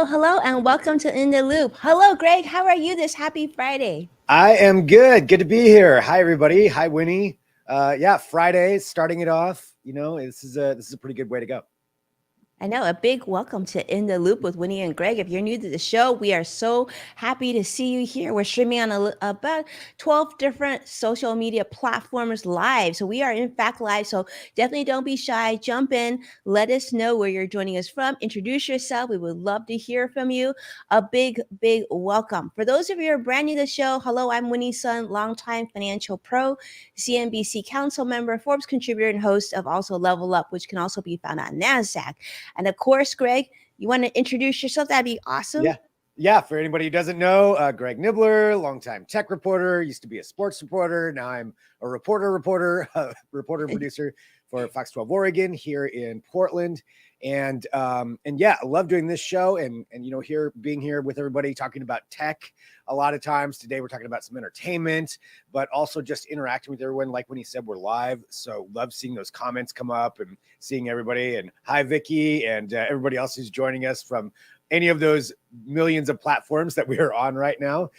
Hello, and welcome to In the Loop. Hello, Greg. How are you this happy Friday? I am good. Good to be here. Hi, everybody. Hi, Winnie. Yeah, Friday, starting it off. You know, this is a pretty good way to go. I know, a big welcome to In the Loop with Winnie and Greg. If you're new to the show, we are so happy to see you here. We're streaming on about 12 different social media platforms live. So we are in fact live. So definitely don't be shy. Jump in. Let us know where you're joining us from. Introduce yourself. We would love to hear from you. A big welcome. For those of you who are brand new to the show, hello, I'm Winnie Sun, longtime financial pro, CNBC council member, Forbes contributor, and host of Also Level Up, which can also be found on NASDAQ. And of course, Greg, you want to introduce yourself? That'd be awesome. Yeah. For anybody who doesn't know, Greg Nibbler, longtime tech reporter, used to be a sports reporter. Now I'm a reporter and producer for Fox 12 Oregon here in Portland. And yeah, I love doing this show and being here with everybody talking about tech. A lot of times today we're talking about some entertainment, but also just interacting with everyone. Like when he said we're live, so love seeing those comments come up and seeing everybody. And hi, Vicky, and everybody else who's joining us from any of those millions of platforms that we are on right now.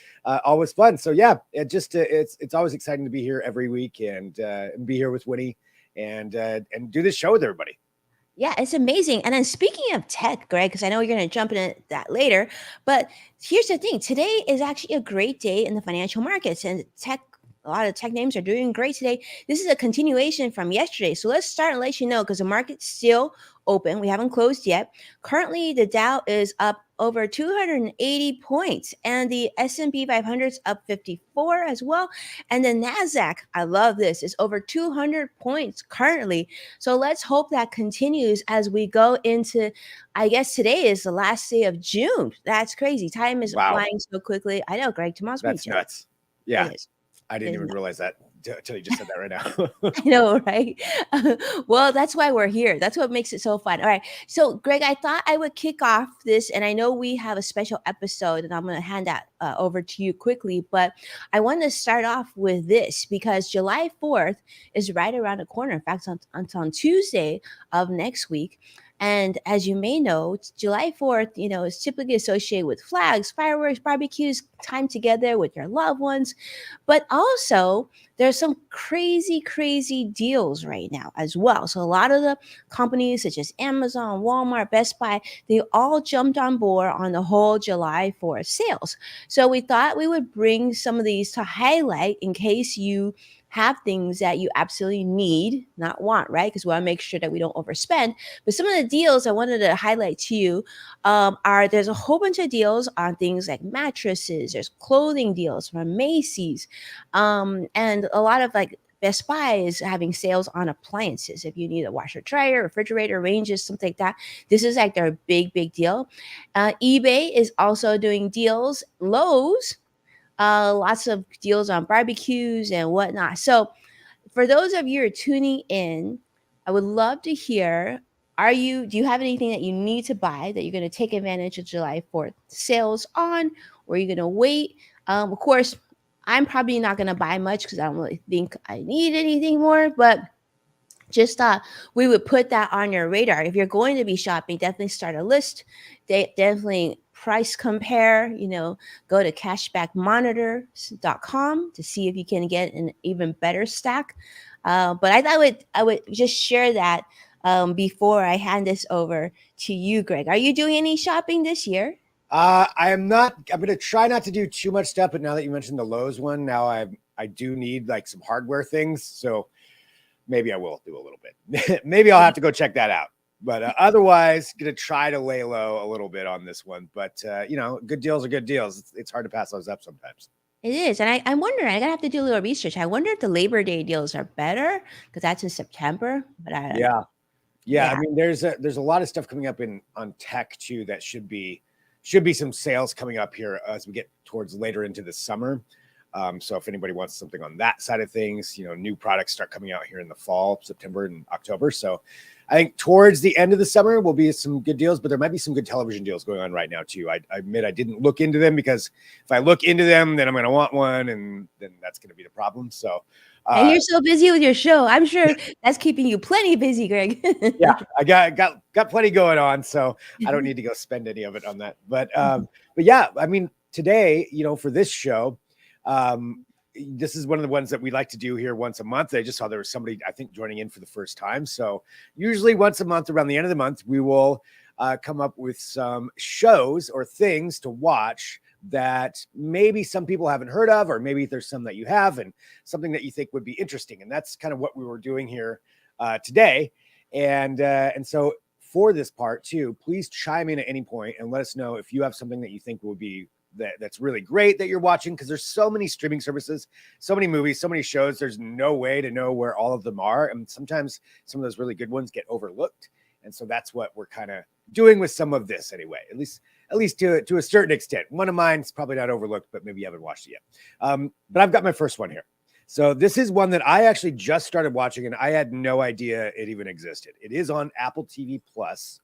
Always fun. So yeah, it's always exciting to be here every week and be here with Winnie and do this show with everybody. Yeah, it's amazing. And then speaking of tech, Greg, because I know you're going to jump into that later, but here's the thing. Today is actually a great day in the financial markets, and a lot of tech names are doing great today. This is a continuation from yesterday. So let's start and let you know, because the market's still open. We haven't closed yet. Currently, the Dow is up over 280 points, and the S&P 500 is up 54 as well. And the NASDAQ, I love this, is over 200 points currently. So let's hope that continues as we go into, I guess today is the last day of June. That's crazy. Time is flying so quickly. I know, Greg, tomorrow's That's nuts. Yeah. I didn't even realize that until you just said that right now. I know, right? Well, that's why we're here. That's what makes it so fun. All right. So, Greg, I thought I would kick off this, and I know we have a special episode, and I'm going to hand that over to you quickly. But I want to start off with this because July 4th is right around the corner. In fact, it's on Tuesday of next week. And as you may know, July 4th, is typically associated with flags, fireworks, barbecues, time together with your loved ones. But also, there's some crazy deals right now as well. So a lot of the companies such as Amazon, Walmart, Best Buy, they all jumped on board on the whole July 4th sales. So we thought we would bring some of these to highlight in case you have things that you absolutely need, not want, right? Because we want to make sure that we don't overspend. But some of the deals I wanted to highlight to you there's a whole bunch of deals on things like mattresses. There's clothing deals from Macy's, and a lot of like Best Buy is having sales on appliances. If you need a washer, dryer, refrigerator, ranges, something like that, this is like their big deal. eBay is also doing deals. Lowe's, lots of deals on barbecues and whatnot. So for those of you who are tuning in, I would love to hear, do you have anything that you need to buy that you're going to take advantage of July 4th sales on, or are you going to wait? Of course, I'm probably not going to buy much because I don't really think I need anything more, but just thought we would put that on your radar. If you're going to be shopping, definitely start a list. Definitely price compare, go to cashbackmonitor.com to see if you can get an even better stack. But I thought I would just share that before I hand this over to you, Greg. Are you doing any shopping this year? I am not. I'm going to try not to do too much stuff, but now that you mentioned the Lowe's one, now I do need like some hardware things. So maybe I will do a little bit. Maybe I'll have to go check that out. But otherwise, going to try to lay low a little bit on this one. But, good deals are good deals. It's hard to pass those up sometimes. It is. And I'm wondering, I'm going to have to do a little research. I wonder if the Labor Day deals are better because that's in September. But I don't know. Yeah, I mean, there's a lot of stuff coming up on tech too that should be some sales coming up here as we get towards later into the summer. So if anybody wants something on that side of things, new products start coming out here in the fall, September and October. So I think towards the end of the summer will be some good deals, but there might be some good television deals going on right now too. I admit I didn't look into them because if I look into them, then I'm going to want one, and then that's going to be the problem. So. And you're so busy with your show. I'm sure that's keeping you plenty busy, Greg. Yeah, I got plenty going on, so I don't need to go spend any of it on that. But yeah, I mean, today, for this show, this is one of the ones that we like to do here once a month. I just saw there was somebody, I think, joining in for the first time. So usually once a month, around the end of the month, we will come up with some shows or things to watch that maybe some people haven't heard of, or maybe there's some that you have and something that you think would be interesting. And that's kind of what we were doing here today. And so for this part too, please chime in at any point and let us know if you have something that you think would be that's really great that you're watching, because there's so many streaming services, so many movies, so many shows. There's no way to know where all of them are. And sometimes some of those really good ones get overlooked. And so that's what we're kind of doing with some of this anyway, at least to a certain extent. One of mine's probably not overlooked, but maybe you haven't watched it yet. But I've got my first one here. So this is one that I actually just started watching, and I had no idea it even existed. It is on Apple TV Plus.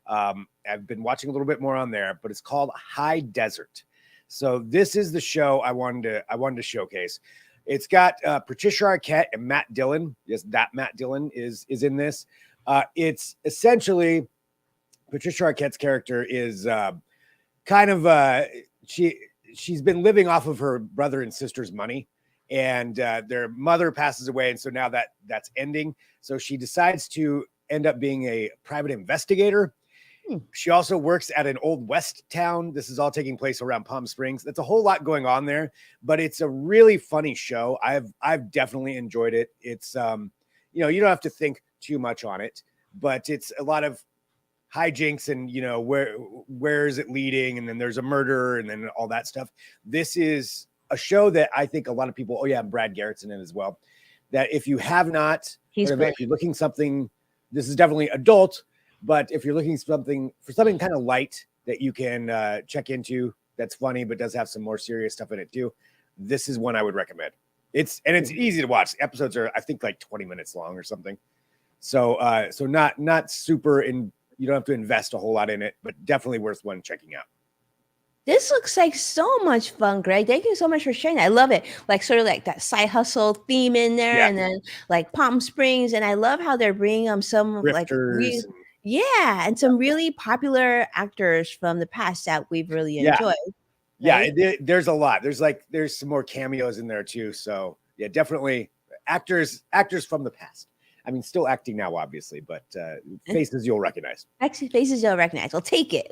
I've been watching a little bit more on there, but it's called High Desert. So this is the show I wanted to showcase. It's got Patricia Arquette and Matt Dillon. Yes, that Matt Dillon is in this. It's essentially Patricia Arquette's character is kind of she's been living off of her brother and sister's money, and their mother passes away, and so now that's ending. So she decides to end up being a private investigator. She also works at an old West town. This is all taking place around Palm Springs. That's a whole lot going on there, but it's a really funny show. I've definitely enjoyed it. It's you don't have to think too much on it, but it's a lot of hijinks and where is it leading, and then there's a murder and then all that stuff. This is a show that I think a lot of people, Brad Garrett's in it as well, that if you have not heard of it, if you're looking something, this is definitely adult, but if you're looking for something kind of light that you can check into, that's funny but does have some more serious stuff in it too, this is one I would recommend. It's easy to watch. The episodes are, I think, like 20 minutes long or something. So not super in. You don't have to invest a whole lot in it, but definitely worth one checking out. This looks like so much fun, Greg. Thank you so much for sharing. I love it. Like sort of like that side hustle theme in there, and then like Palm Springs. And I love how they're bringing some Grifters, and some really popular actors from the past that we've really enjoyed. Right? Yeah, there's a lot. There's some more cameos in there too. So yeah, definitely actors from the past. I mean, still acting now, obviously, but faces you'll recognize. Actually, faces you'll recognize. We'll take it,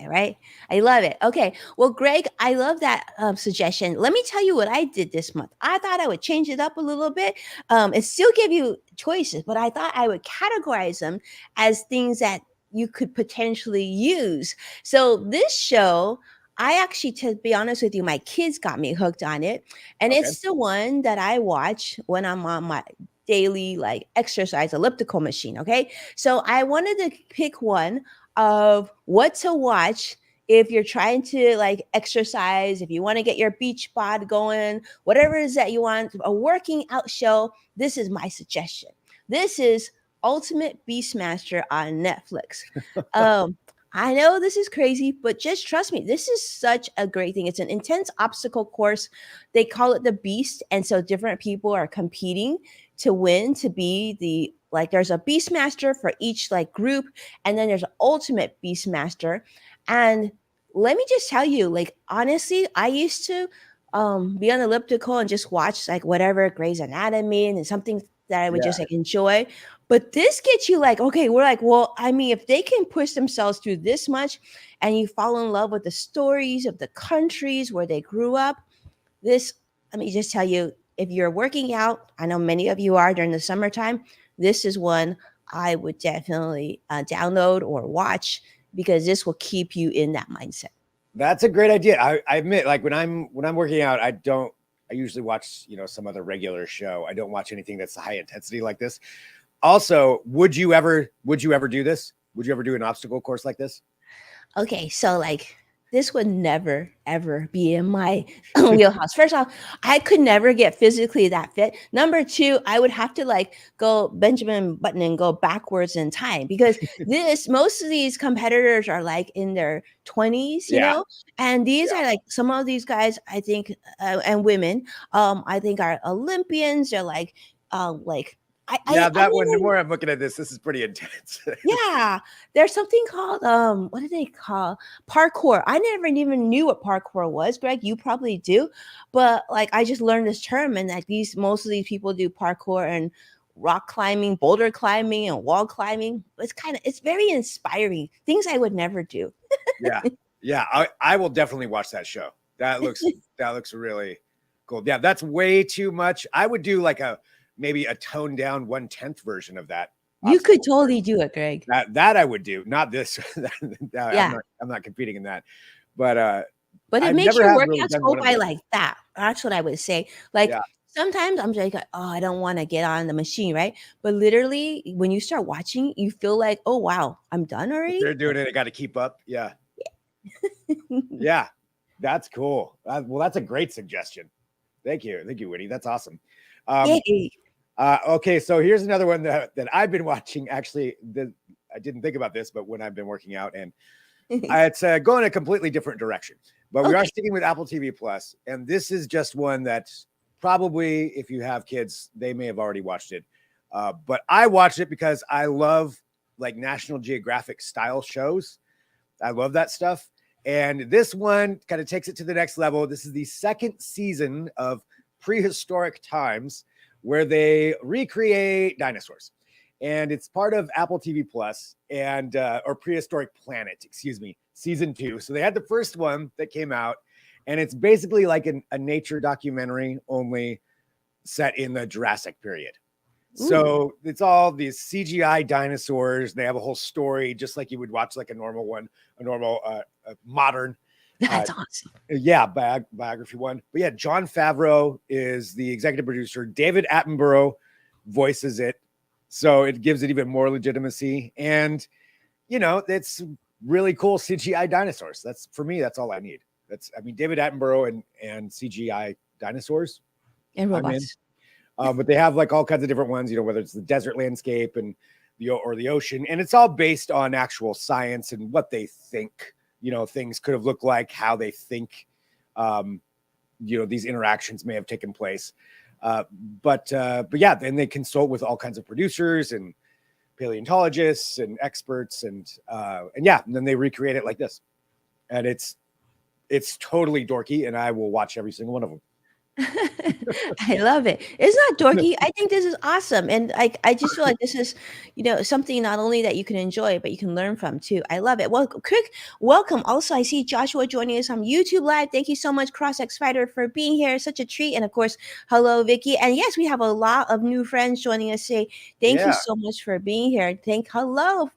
right? I love it. Okay. Well, Greg, I love that suggestion. Let me tell you what I did this month. I thought I would change it up a little bit and still give you choices, but I thought I would categorize them as things that you could potentially use. So this show, I actually, to be honest with you, my kids got me hooked on it. And it's the one that I watch when I'm on my daily like exercise elliptical machine. Okay. So I wanted to pick one of what to watch if you're trying to like exercise, if you want to get your beach bod going, whatever it is that you want, a working out show. This is my suggestion. This is Ultimate Beastmaster on Netflix. I know this is crazy, but just trust me, this is such a great thing. It's an intense obstacle course. They call it the Beast. And so different people are competing to win, to be the, like, there's a Beastmaster for each like group. And then there's an Ultimate Beastmaster. And let me just tell you, like, honestly, I used to be on elliptical and just watch like whatever Grey's Anatomy and something that I would just like enjoy. But this gets you like, okay, we're like, well, I mean, if they can push themselves through this much and you fall in love with the stories of the countries where they grew up, this, let me just tell you, if you're working out, I know many of you are during the summertime, this is one I would definitely download or watch, because this will keep you in that mindset. That's a great idea. I admit, like when I'm working out, I usually watch, some other regular show. I don't watch anything that's high intensity like this. Also, would you ever do this? Would you ever do an obstacle course like this? Okay, so like this would never ever be in my wheelhouse. First off, I could never get physically that fit. Number two, I would have to like go Benjamin Button and go backwards in time because this most of these competitors are like in their 20s, you Yeah, know, and these yeah, are like some of these guys I think and women I think are Olympians. They're like yeah. I That one. The never. more I'm looking at this is pretty intense. Yeah, there's something called what do they call parkour? I never even knew what parkour was, Greg. You probably do, but like I just learned this term, and like these most of these people do parkour and rock climbing, boulder climbing, and wall climbing. It's very inspiring. Things I would never do. Yeah, yeah. I will definitely watch that show. That looks really cool. Yeah, that's way too much. I would do like a maybe a toned down 1/10 version of that You could obstacle course. totally do it, Greg. That I would do, not this. I'm Yeah, not competing in that. But but it I've makes never your have really workouts done go one of by those. like that. That's what I would say. Like Yeah, sometimes I'm just like, oh, I don't want to get on the machine, right? But literally, when you start watching, you feel like, oh wow, I'm done if already. they're doing it, I got to keep up. Yeah, yeah, that's cool. Well, that's a great suggestion. Thank you, Winnie. That's awesome. Um, Yay! okay, so here's another one that I've been watching. Actually, I didn't think about this, but when I've been working out, and it's going a completely different direction. But we are Okay. sticking with Apple TV Plus, and this is just one that probably, if you have kids, they may have already watched it. But I watched it because I love like National Geographic style shows. I love that stuff. And this one kind of takes it to the next level. This is the second season of Prehistoric Times, where they recreate dinosaurs. And it's part of Apple TV Plus and or Prehistoric Planet, excuse me, season 2. So they had the first one that came out, and it's basically like a nature documentary, only set in the Jurassic period. Ooh, So it's all these CGI dinosaurs. They have a whole story, just like you would watch like a normal one, a normal modern, uh, that's awesome. yeah, biography one. But yeah, John Favreau is the executive producer. David Attenborough voices it, so it gives it even more legitimacy. And it's really cool CGI dinosaurs. That's for me. That's all I need. I mean, David Attenborough and CGI dinosaurs. And I'm in. robots. But they have like all kinds of different ones, whether it's the desert landscape and the ocean, and it's all based on actual science and what they think, things could have looked like, how they think, these interactions may have taken place. But yeah, then they consult with all kinds of producers and paleontologists and experts, and yeah, and then they recreate it like this, and it's totally dorky, and I will watch every single one of them. I love it. It's not dorky. I think this is awesome. And I just feel like this is, something not only that you can enjoy, but you can learn from too. I love it. Well, quick welcome. Also, I see Joshua joining us on YouTube Live. Thank you so much, Cross X Fighter, for being here. Such a treat. And of course, hello, Vicky. And yes, we have a lot of new friends joining us today. Thank you Yeah, so much for being here. Hello.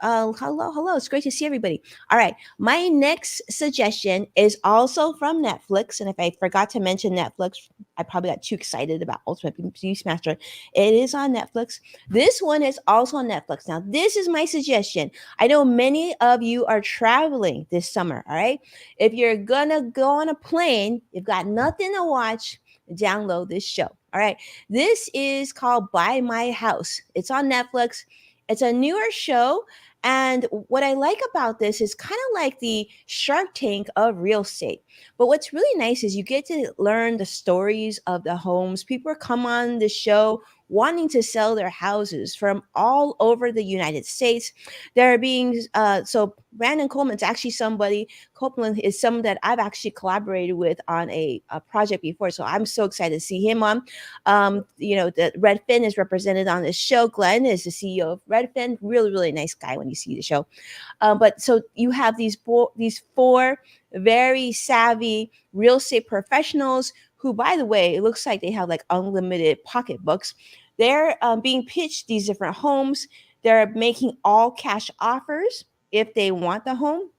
Hello. It's great to see everybody. All right. My next suggestion is also from Netflix. And if I forgot to mention Netflix, I probably got too excited about Ultimate Beastmaster. It is on Netflix. This one is also on Netflix. Now, this is my suggestion. I know many of you are traveling this summer. All right. If you're going to go on a plane, you've got nothing to watch, download this show. All right. This is called Buy My House. It's on Netflix. It's a newer show. And what I like about this is kind of like the Shark Tank of real estate. But what's really nice is you get to learn the stories of the homes. People come on the show wanting to sell their houses from all over the United States. They're being so Brandon Coleman's actually somebody. Copeland is someone that I've actually collaborated with on a project before. So I'm so excited to see him on. The Redfin is represented on this show. Glenn is the CEO of Redfin. Really, really nice guy when you see the show. But so you have these four very savvy real estate professionals who, by the way, it looks like they have like unlimited pocketbooks. They're being pitched these different homes. They're making all cash offers if they want the home.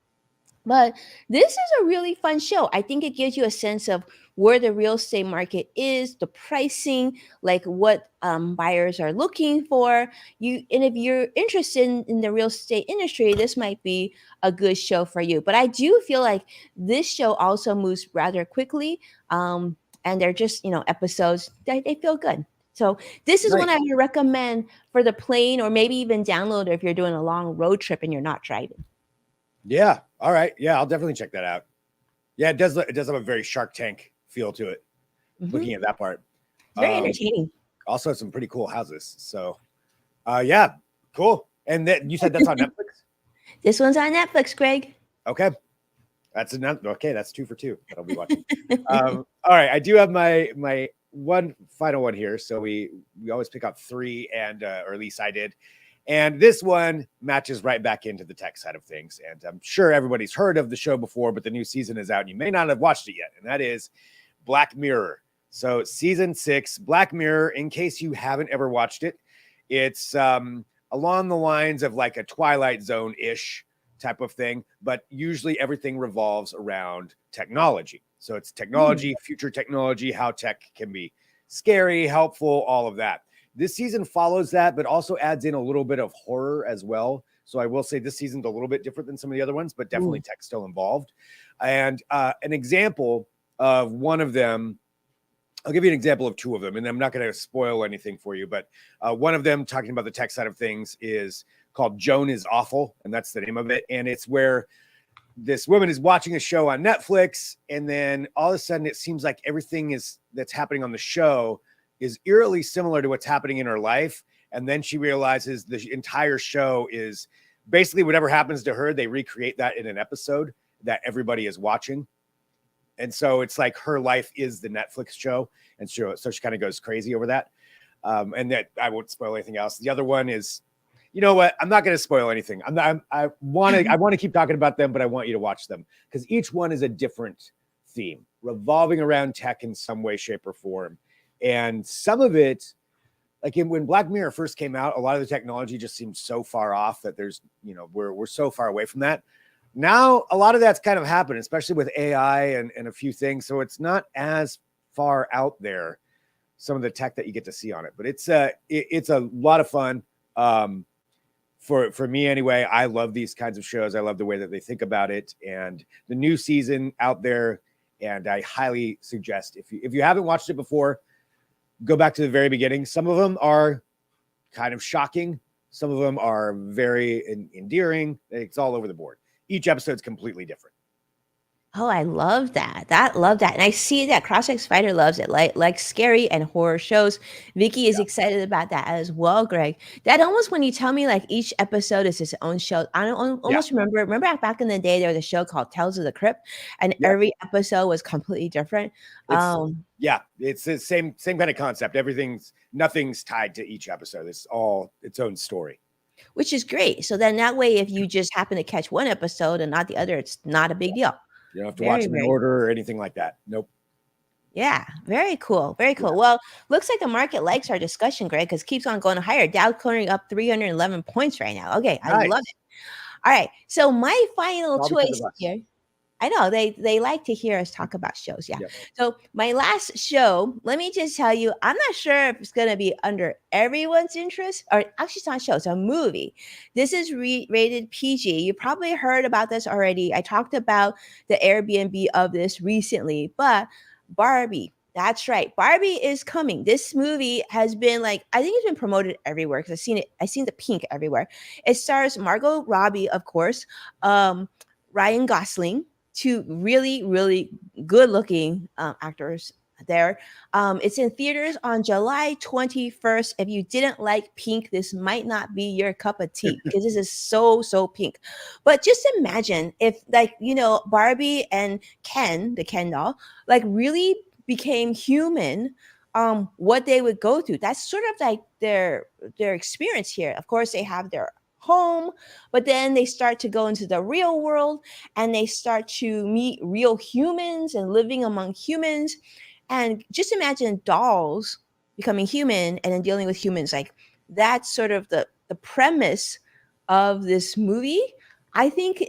But this is a really fun show. I think it gives you a sense of where the real estate market is, the pricing, like what buyers are looking for. And if you're interested in the real estate industry, this might be a good show for you. But I do feel like this show also moves rather quickly, and they're just episodes that they feel good. So this is one I Nice. would recommend for the plane, or maybe even download if you're doing a long road trip and you're not driving. Yeah. All right. Yeah, I'll definitely check that out. Yeah, it does. It does have a very Shark Tank feel to it. Mhm. Looking at that part. It's very Um, entertaining. Also some pretty cool houses. So, yeah, cool. And that you said that's on Netflix. This one's on Netflix, Greg. Okay, that's enough. Okay, that's 2 for 2 that I'll be watching. All right, I do have my one final one here. So we always pick up three, and or at least I did. And this one matches right back into the tech side of things. And I'm sure everybody's heard of the show before, but the new season is out and you may not have watched it yet. And that is Black Mirror. So season 6, Black Mirror, in case you haven't ever watched it, it's along the lines of like a Twilight Zone-ish type of thing, but usually everything revolves around technology. So it's technology, future technology, how tech can be scary, helpful, all of that. This season follows that, but also adds in a little bit of horror as well. So I will say this season's a little bit different than some of the other ones, but definitely Ooh. tech still involved. And an example of one of them, I'll give you an example of two of them, and I'm not going to spoil anything for you, but one of them, talking about the tech side of things, is called Joan is Awful, and that's the name of it. And it's where this woman is watching a show on Netflix, and then all of a sudden it seems like everything that's happening on the show is eerily similar to what's happening in her life. And then she realizes the entire show is basically whatever happens to her, they recreate that in an episode that everybody is watching. And so it's like her life is the Netflix show. And so she kind of goes crazy over that. And that I won't spoil anything else. The other one is, you know what? I'm not going to spoil anything. I want to keep talking about them, but I want you to watch them because each one is a different theme revolving around tech in some way, shape, or form. And some of it, like when Black Mirror first came out, a lot of the technology just seemed so far off that we're so far away from that. Now, a lot of that's kind of happened, especially with AI and a few things. So it's not as far out there, some of the tech that you get to see on it. But it's a lot of fun. For me anyway, I love these kinds of shows. I love the way that they think about it. And the new season out there, and I highly suggest if you haven't watched it before, go back to the very beginning. Some of them are kind of shocking. Some of them are very endearing. It's all over the board. Each episode's completely different. Oh, I love that. Love that. And I see that Crossix Spider loves it, like scary and horror shows. Vicky is Yeah. excited about that as well, Greg. That almost when you tell me like each episode is its own show, I don't Yeah. almost remember back in the day there was a show called Tales of the Crypt, and Yeah. every episode was completely different. It's it's the same kind of concept. Nothing's tied to each episode. It's all its own story. Which is great. So then that way, if you just happen to catch one episode and not the other, it's not a big deal. You don't have to watch Very, them in very order or anything like that. Nope. Yeah, very cool. Very Yeah. cool. Well, looks like the market likes our discussion, Greg, because keeps on going higher. Dow clearing up 311 points right now. Okay, I love Nice. it. All right. So my final All because choice of us. here. I know they like to hear us talk about shows. Yeah. Yep. So my last show, let me just tell you, I'm not sure if it's gonna be under everyone's interest, or actually it's not a show, it's a movie. This is rated PG. You probably heard about this already. I talked about the Airbnb of this recently, but Barbie. That's right. Barbie is coming. This movie has been like, I think it's been promoted everywhere because I've seen it. I've seen the pink everywhere. It stars Margot Robbie, of course, Ryan Gosling, two really, really good looking actors there. It's in theaters on July 21st. If you didn't like pink, this might not be your cup of tea because this is so, so pink. But just imagine if, like, Barbie and Ken, the Ken doll, like really became human, what they would go through. That's sort of like their experience here. Of course, they have their home, but then they start to go into the real world and they start to meet real humans and living among humans. And just imagine dolls becoming human and then dealing with humans. Like that's sort of the premise of this movie. I think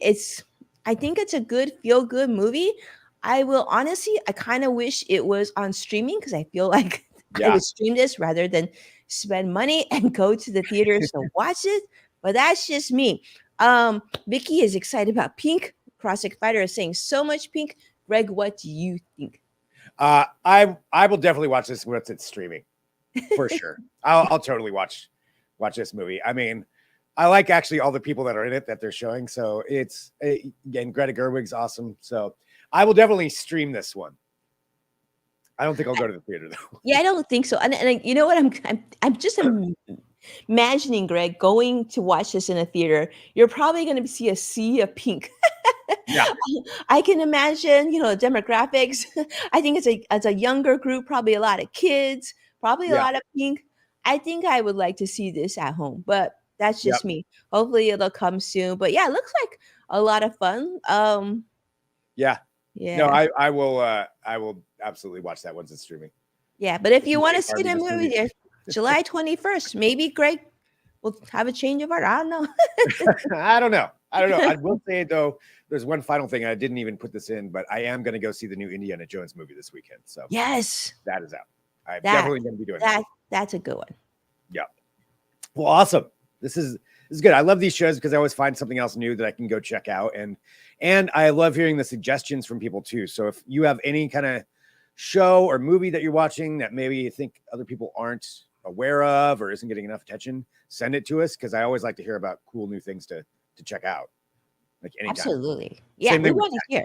I think it's a good feel good movie. I will honestly, I kind of wish it was on streaming because I feel like I Yeah. would stream this rather than spend money and go to the theaters to watch it. But that's just me. Vicky is excited about Pink. Crossing Fighter is saying so much Pink. Greg, what do you think? I will definitely watch this once it's streaming for sure. I'll totally watch this movie. I mean, I like actually all the people that are in it that they're showing. So it's again, Greta Gerwig's awesome. So I will definitely stream this one. I don't think I'll go to the theater though. Yeah, I don't think so. And you know what? I'm just imagining Greg going to watch this in a theater. You're probably going to see a sea of pink. Yeah. I can imagine, demographics. I think it's a younger group, probably a lot of kids, probably a Yeah. lot of pink. I think I would like to see this at home, but that's Yep. just me. Hopefully it'll come soon. But yeah, it looks like a lot of fun. Yeah. No, Yeah. I will absolutely watch that once it's streaming. Yeah. But if This you is want to getting see Barbie the this movie movie. there, July 21st, maybe Greg will have a change of heart. I don't know. I don't know. I will say though, there's one final thing. I didn't even put this in, but I am going to go see the new Indiana Jones movie this weekend. So Yes. that is out. I'm That definitely going to be doing that. that's a good one. Yeah. Well, awesome. This is good. I love these shows because I always find something else new that I can go check out, and I love hearing the suggestions from people too. So if you have any kind of show or movie that you're watching that maybe you think other people aren't aware of or isn't getting enough attention, send it to us because I always like to hear about cool new things to check out. Like anytime. Absolutely. Yeah, Same we thing with want to hear.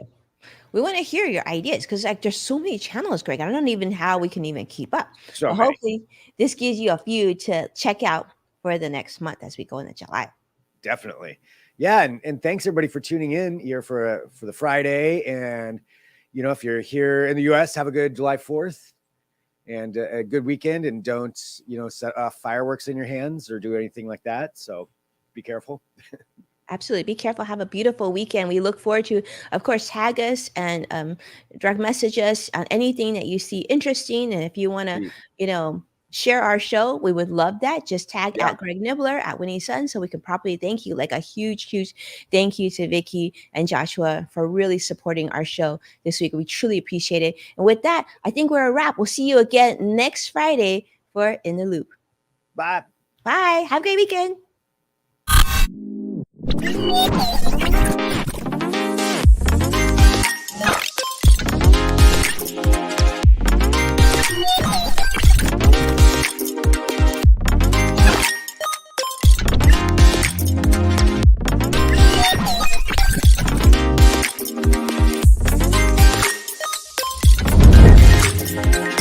We want to hear your ideas because like there's so many channels, Greg. I don't know even how we can even keep up. so But many. hopefully this gives you a few to check out for the next month as we go into July. Definitely. Yeah, and thanks everybody for tuning in here for the Friday. And if you're here in the US, have a good July 4th and a good weekend, and don't set off fireworks in your hands or do anything like that. So be careful. Absolutely. Be careful. Have a beautiful weekend. We look forward to, of course, tag us and direct message us on anything that you see interesting. And if you want to, share our show, we would love that. Just tag Yeah. at Greg Nibbler at Winnie Sun so we can properly thank you. Like a huge, huge thank you to Vicky and Joshua for really supporting our show this week. We truly appreciate it. And with that, I think we're a wrap. We'll see you again next Friday for In the Loop. Bye. Bye. Have a great weekend.